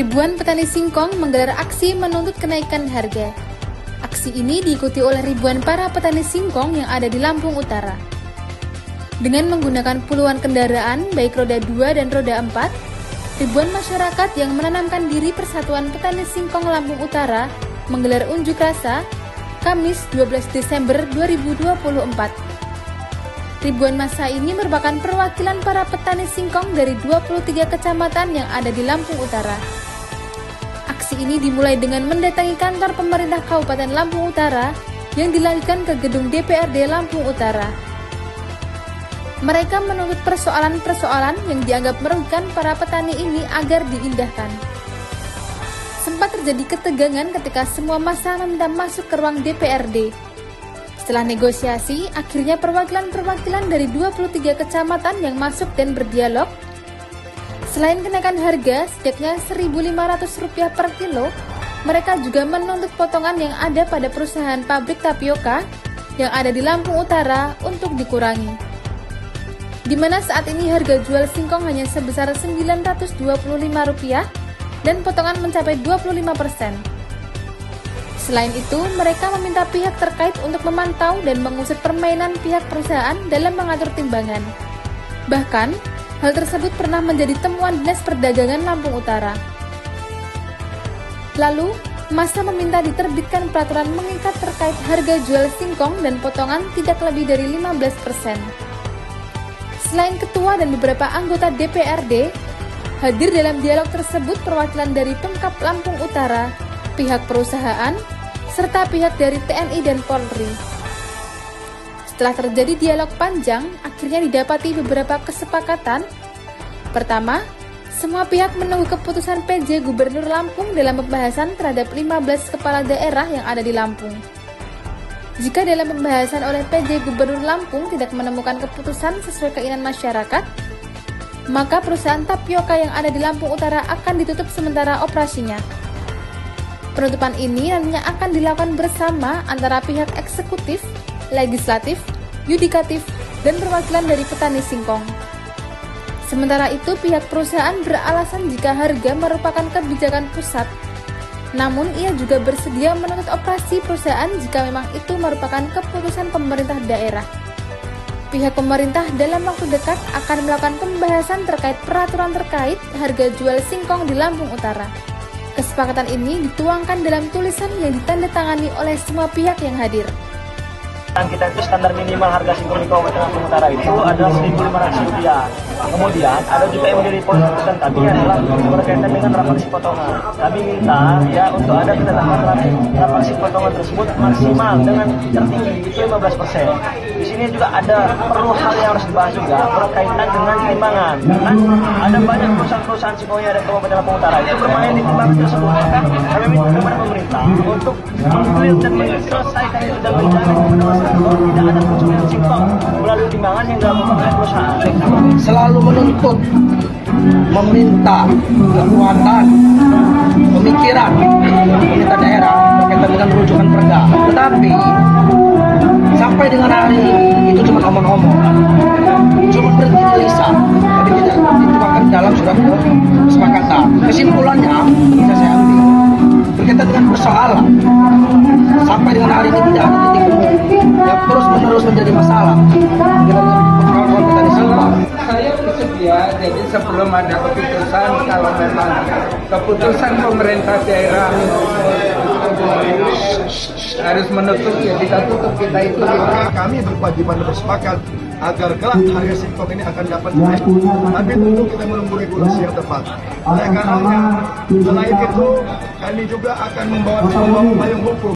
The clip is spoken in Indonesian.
Ribuan petani singkong menggelar aksi menuntut kenaikan harga. Aksi ini diikuti oleh ribuan para petani singkong yang ada di Lampung Utara. Dengan menggunakan puluhan kendaraan, baik roda 2 dan roda 4, ribuan masyarakat yang menanamkan diri Persatuan Petani Singkong Lampung Utara menggelar unjuk rasa Kamis 12 Desember 2024. Ribuan massa ini merupakan perwakilan para petani singkong dari 23 kecamatan yang ada di Lampung Utara. Aksi ini dimulai dengan mendatangi kantor pemerintah Kabupaten Lampung Utara yang dilanjutkan ke gedung DPRD Lampung Utara. Mereka menuntut persoalan-persoalan yang dianggap merugikan para petani ini agar diindahkan. Sempat terjadi ketegangan ketika semua massa meminta masuk ke ruang DPRD. Setelah negosiasi, akhirnya perwakilan-perwakilan dari 23 kecamatan yang masuk dan berdialog. Selain kenaikan harga setidaknya Rp1.500 per kilo, mereka juga menuntut potongan yang ada pada perusahaan pabrik tapioka yang ada di Lampung Utara untuk dikurangi. Di mana saat ini harga jual singkong hanya sebesar Rp925 dan potongan mencapai 25%. Selain itu, mereka meminta pihak terkait untuk memantau dan mengusut permainan pihak perusahaan dalam mengatur timbangan. Bahkan, hal tersebut pernah menjadi temuan Dinas Perdagangan Lampung Utara. Lalu, massa meminta diterbitkan peraturan mengikat terkait harga jual singkong dan potongan tidak lebih dari 15%. Selain ketua dan beberapa anggota DPRD, hadir dalam dialog tersebut perwakilan dari Pemkab Lampung Utara, pihak perusahaan, serta pihak dari TNI dan Polri. Setelah terjadi dialog panjang, akhirnya didapati beberapa kesepakatan. Pertama, semua pihak menunggu keputusan PJ Gubernur Lampung dalam pembahasan terhadap 15 kepala daerah yang ada di Lampung. Jika dalam pembahasan oleh PJ Gubernur Lampung tidak menemukan keputusan sesuai keinginan masyarakat, maka perusahaan tapioka yang ada di Lampung Utara akan ditutup sementara operasinya. Penutupan ini nantinya akan dilakukan bersama antara pihak eksekutif, legislatif, yudikatif, dan perwakilan dari petani singkong. Sementara itu, pihak perusahaan beralasan jika harga merupakan kebijakan pusat. Namun, ia juga bersedia menuntut operasi perusahaan jika memang itu merupakan keputusan pemerintah daerah. Pihak pemerintah dalam waktu dekat akan melakukan pembahasan terkait peraturan terkait harga jual singkong di Lampung Utara. Kesepakatan ini dituangkan dalam tulisan yang ditandatangani oleh semua pihak yang hadir. Kita itu standar minimal harga singkong di Kabupaten Lampung Utara itu adalah Rp1.500. Kemudian ada juga yang menjadi poin penting kami adalah berkaitan dengan rapaksi potongan. Kami minta ya untuk ada penetapan rapaksi potongan tersebut maksimal dengan tertinggi itu 15%. Di sini juga ada perlu hal yang harus dibahas juga berkaitan dengan timbangan. Kan ada banyak perusahaan-perusahaan singkong yang ada di Kabupaten Lampung Utara itu bermain di timbangan tersebut. Maka kami minta kepada pemerintah untuk mengkliar dan menyelesaikan itu dan menjamin kepada masyarakat tidak ada pencurian singkong melalui timbangan yang dilakukan oleh perusahaan. Selalu menuntut, meminta kekuatan, pemikiran pemerintah daerah berkaitan dengan rujukan perda. Tetapi sampai dengan hari ini itu cuma omong-omong, cuma berhenti di lisan, tapi tidak dituangkan dalam surat kesepakatan. Kesimpulannya bisa saya ambil berkaitan dengan persoalan sampai dengan hari ini tidak ada titik temu yang terus-menerus menjadi masalah. Kawan-kawan petani singkong. Saya bersedia, jadi sebelum ada keputusan, kalau memang keputusan pemerintah daerah harus menutup, ya kita tutup, kita itu. Kami berkewajiban bersepakat agar kelak harga singkong ini akan dapat naik. Tapi tentu kita menunggu regulasi yang tepat. Oleh karenanya, selain itu, kami juga akan membawa sebuah payung hukum